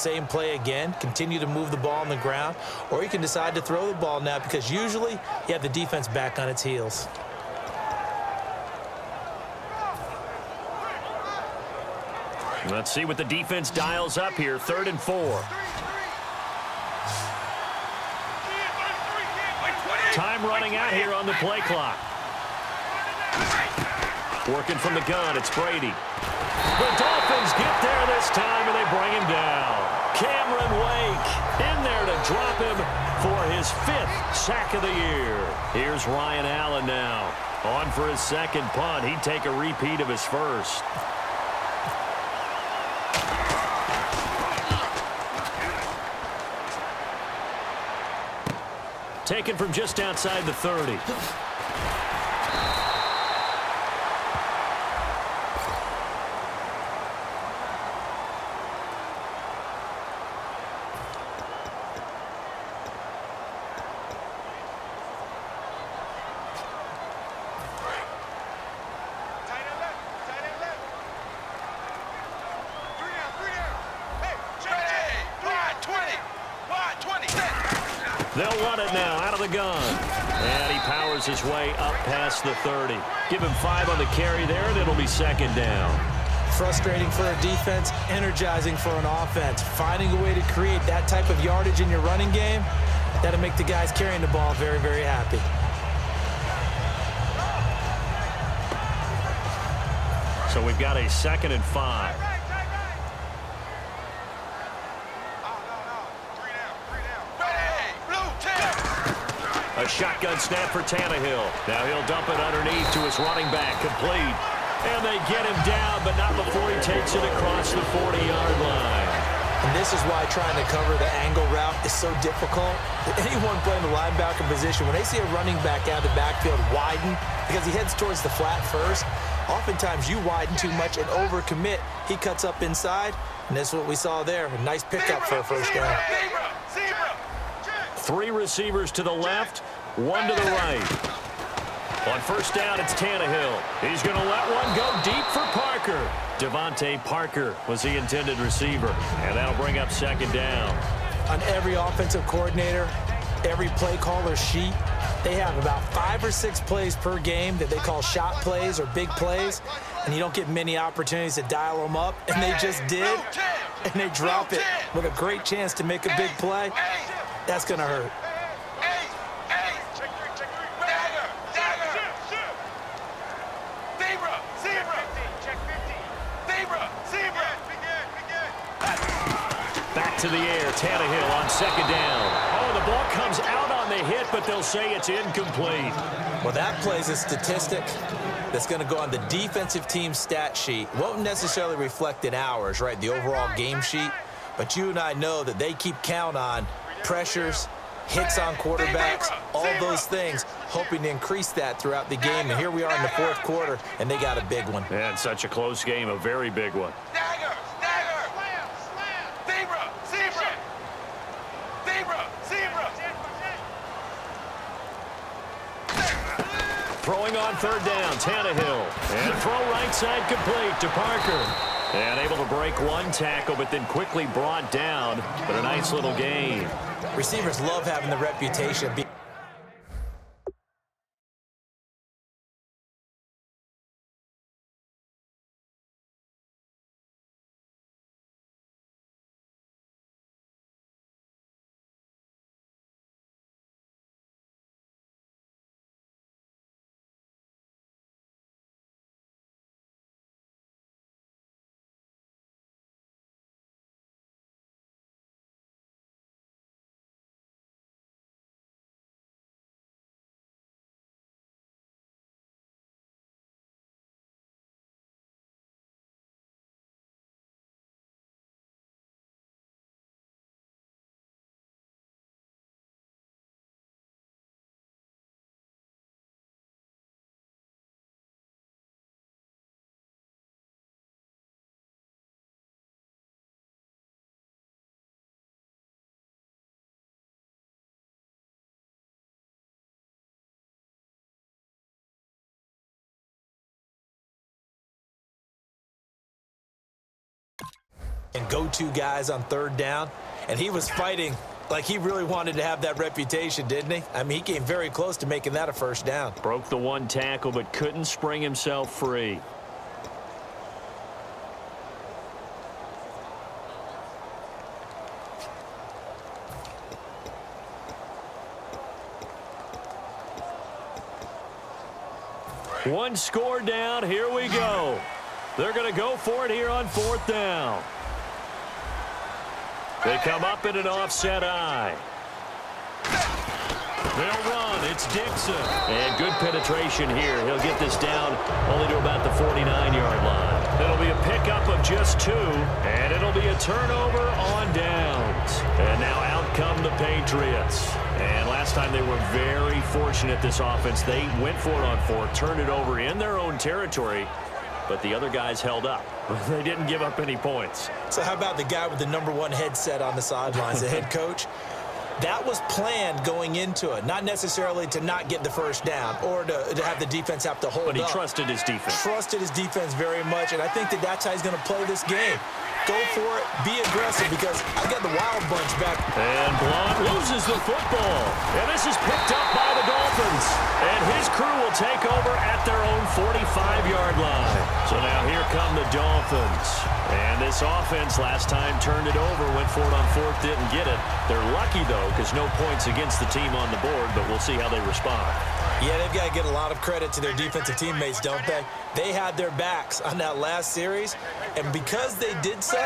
same play again, continue to move the ball on the ground, or you can decide to throw the ball now because usually you have the defense back on its heels. Let's see what the defense dials up here. 3rd and 4. Time running out here on the play clock. Working from the gun, it's Brady. The Dolphins get there this time, and they bring him down. Cameron Wake in there to drop him for his 5th sack of the year. Here's Ryan Allen now. On for his 2nd punt. He'd take a repeat of his first. Taken from just outside the 30. They'll run it now out of the gun. And he powers his way up past the 30. Give him 5 on the carry there, and it'll be 2nd down. Frustrating for a defense, energizing for an offense. Finding a way to create that type of yardage in your running game, that'll make the guys carrying the ball very, very happy. So we've got a 2nd and 5. A shotgun snap for Tannehill. Now he'll dump it underneath to his running back. Complete. And they get him down, but not before he takes it across the 40-yard line. And this is why trying to cover the angle route is so difficult. Anyone playing the linebacker position, when they see a running back out of the backfield widen, because he heads towards the flat first, oftentimes you widen too much and overcommit. He cuts up inside, and that's what we saw there. A nice pickup for a first down. 3 receivers to the left, 1 to the right. On first down, it's Tannehill. He's going to let one go deep for Parker. Devontae Parker was the intended receiver, and that'll bring up 2nd down. On every offensive coordinator, every play caller sheet, they have about 5 or 6 plays per game that they call shot plays or big plays, and you don't get many opportunities to dial them up, and they just did, and they drop it with a great chance to make a big play. That's going to hurt. Back to the air, Tannehill on 2nd down. Oh, the ball comes out on the hit, but they'll say it's incomplete. Well, that plays a statistic that's going to go on the defensive team stat sheet. Won't necessarily reflect in ours, right, the overall game sheet, but you and I know that they keep count on pressures, hits on quarterbacks, all those things, hoping to increase that throughout the game. And here we are in the 4th quarter, and they got a big one. And such a close game, a very big one. Throwing on 3rd down, Tannehill. And throw right side complete to Parker. And able to break 1 tackle, but then quickly brought down. But a nice little gain. Receivers love having the reputation of being and go-to guys on third down, and he was fighting like he really wanted to have that reputation, didn't he? I mean, he came very close to making that a first down. Broke the one tackle, but couldn't spring himself free. One score down. Here we go. They're going to go for it here on fourth down. They come up in an offset eye. They'll run. It's Dixon. And good penetration here. He'll get this down only to about the 49-yard line. It'll be a pickup of just 2, and it'll be a turnover on downs. And now out come the Patriots. And last time they were very fortunate, this offense. They went for it on 4, turned it over in their own territory, but the other guys held up. They didn't give up any points. So how about the guy with the #1 headset on the sidelines, the head coach? That was planned going into it, not necessarily to not get the first down or to have the defense have to hold up. But he trusted his defense. Trusted his defense very much, and I think that's how he's going to play this game. Go for it, be aggressive, because I got the wild bunch back. And Blunt loses the football. And this is picked up by the Dolphins. And his crew will take over at their own 45-yard line. So now here come the Dolphins. And this offense last time turned it over, went for it on 4th, didn't get it. They're lucky, though, because no points against the team on the board, but we'll see how they respond. Yeah, they've got to get a lot of credit to their defensive teammates, don't they? They had their backs on that last series, and because they did so,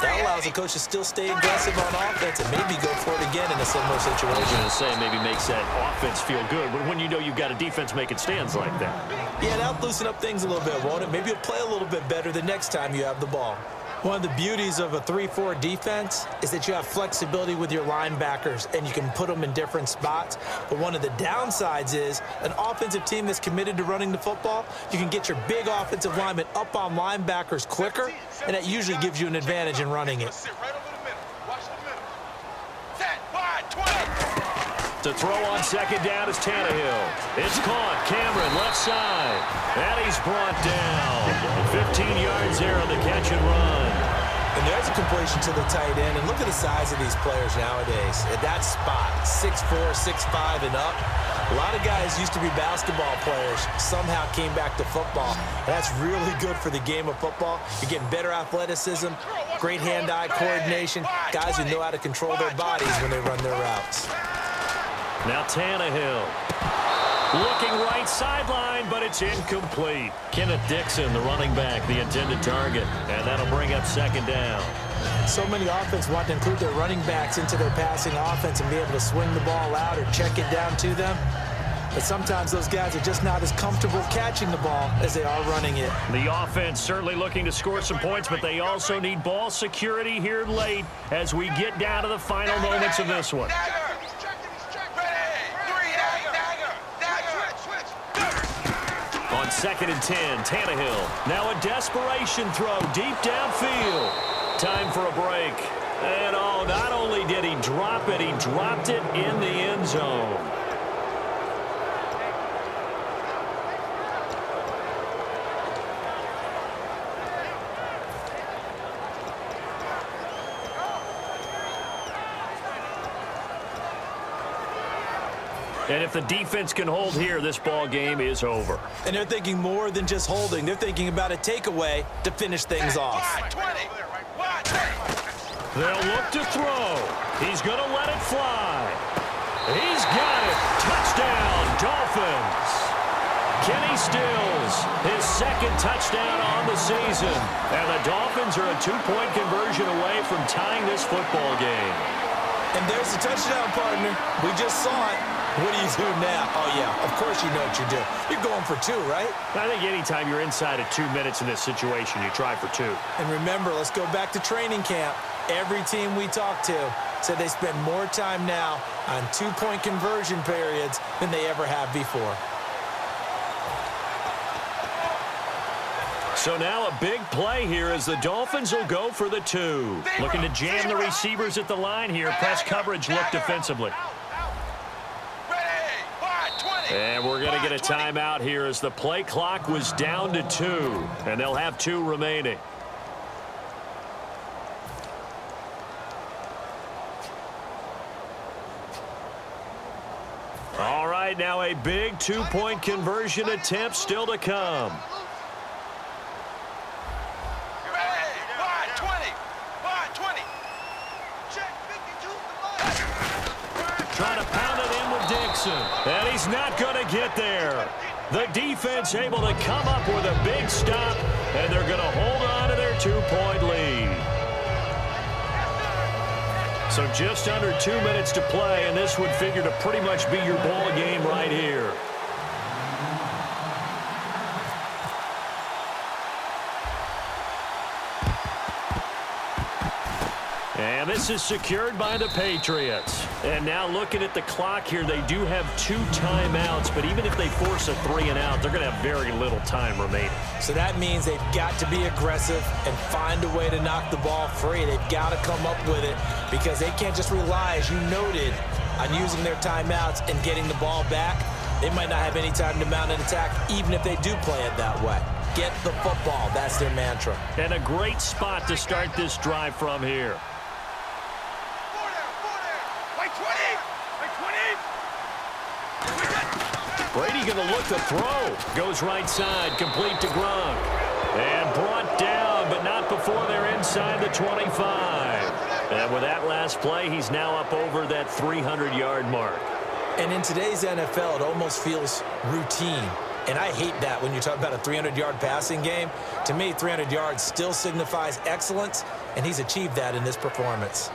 that allows the coach to still stay aggressive on offense and maybe go for it again in a similar situation. I was going to say, maybe makes that offense feel good, but when you know you've got a defense making stands like that. Yeah, that'll loosen up things a little bit, won't it? Maybe you'll play a little bit better the next time you have the ball. One of the beauties of a 3-4 defense is that you have flexibility with your linebackers, and you can put them in different spots. But one of the downsides is an offensive team that's committed to running the football, you can get your big offensive linemen up on linebackers quicker, and that usually gives you an advantage in running it. To throw on second down is Tannehill. It's caught. Cameron left side. And he's brought down. 15 yards there on the catch and run. And there's a completion to the tight end. And look at the size of these players nowadays. At that spot, 6'4", 6'5", and up. A lot of guys used to be basketball players, somehow came back to football. And that's really good for the game of football. You're getting better athleticism, great hand-eye coordination, guys who know how to control their bodies when they run their routes. Now Tannehill. Looking right sideline, but it's incomplete. Kenneth Dixon, the running back, the intended target. And that'll bring up second down. So many offenses want to include their running backs into their passing offense and be able to swing the ball out or check it down to them. But sometimes those guys are just not as comfortable catching the ball as they are running it. The offense certainly looking to score some points, but they also need ball security here late as we get down to the final moments of this one. On 2nd and 10, Tannehill. Now a desperation throw deep downfield. Time for a break. And oh, not only did he drop it, he dropped it in the end zone. And if the defense can hold here, this ball game is over. And they're thinking more than just holding. They're thinking about a takeaway to finish things off. They'll look to throw. He's going to let it fly. He's got it. Touchdown, Dolphins. Kenny Stills, his second touchdown on the season. And the Dolphins are a 2-point conversion away from tying this football game. And there's the touchdown, partner. We just saw it. What do you do now? Oh, yeah, of course you know what you're doing. You're going for 2, right? I think anytime you're inside of 2 minutes in this situation, you try for 2. And remember, let's go back to training camp. Every team we talk to said they spend more time now on 2-point conversion periods than they ever have before. So now a big play here as the Dolphins will go for the 2. Looking to jam the receivers at the line here. Press coverage look defensively. And we're going to get a timeout here as the play clock was down to 2. And they'll have 2 remaining. right, now a big two-point conversion attempt still to come. Trying to pound it in with Dixon. And he's not going to get there. The defense able to come up with a big stop, and they're going to hold on to their two-point lead. So just under 2 minutes to play, and this would figure to pretty much be your ball game right here. And this is secured by the Patriots. And now looking at the clock here, they do have 2 timeouts, but even if they force a 3-and-out, they're going to have very little time remaining. So that means they've got to be aggressive and find a way to knock the ball free. They've got to come up with it because they can't just rely, as you noted, on using their timeouts and getting the ball back. They might not have any time to mount an attack, even if they do play it that way. Get the football. That's their mantra. And a great spot to start this drive from here. Brady going to look to throw. Goes right side, complete to Gronk. And brought down, but not before they're inside the 25. And with that last play, he's now up over that 300-yard mark. And in today's NFL, it almost feels routine. And I hate that when you talk about a 300-yard passing game. To me, 300 yards still signifies excellence, and he's achieved that in this performance.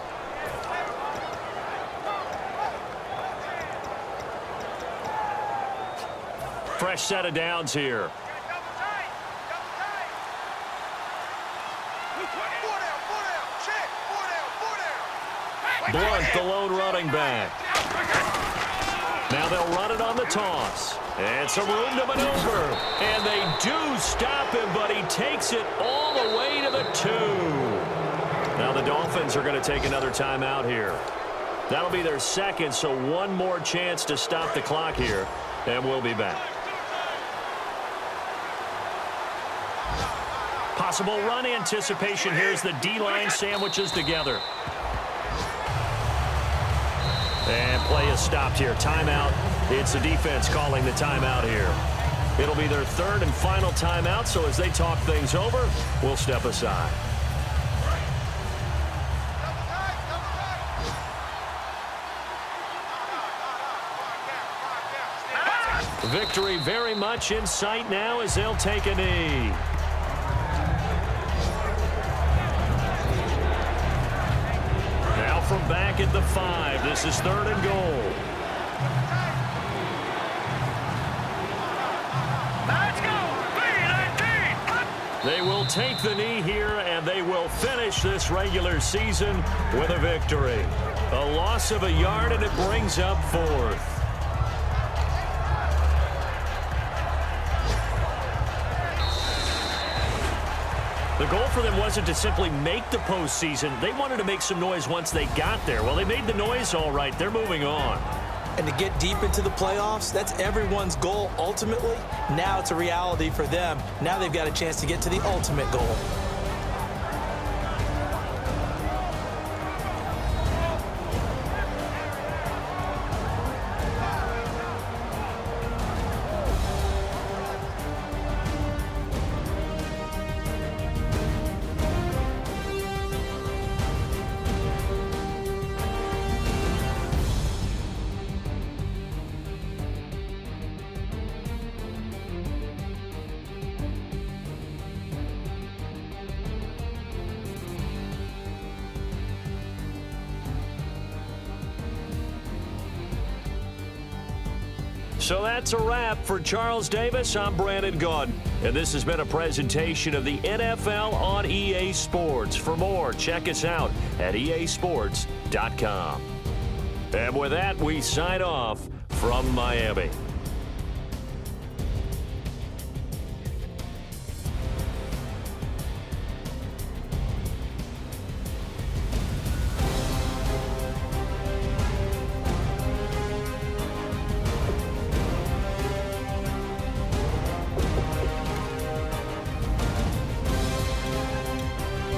Fresh set of downs here. Blunt, the lone running back. Now they'll run it on the toss. And some room to maneuver. And they do stop him, but he takes it all the way to the 2. Now the Dolphins are going to take another timeout here. That'll be their second, so one more chance to stop the clock here, and we'll be back. Possible run anticipation here as the D-line sandwiches together. And play is stopped here. Timeout. It's the defense calling the timeout here. It'll be their third and final timeout, so as they talk things over, we'll step aside. Victory very much in sight now as they'll take a knee. Now from back at the 5, this is 3rd and goal. Let's go! They will take the knee here, and they will finish this regular season with a victory. A loss of a yard, and it brings up 4th. The goal for them wasn't to simply make the postseason. They wanted to make some noise once they got there. Well, they made the noise all right. They're moving on. And to get deep into the playoffs, that's everyone's goal ultimately. Now it's a reality for them. Now they've got a chance to get to the ultimate goal. So that's a wrap for Charles Davis. I'm Brandon Gaudin, and this has been a presentation of the NFL on EA Sports. For more, check us out at easports.com. And with that, we sign off from Miami.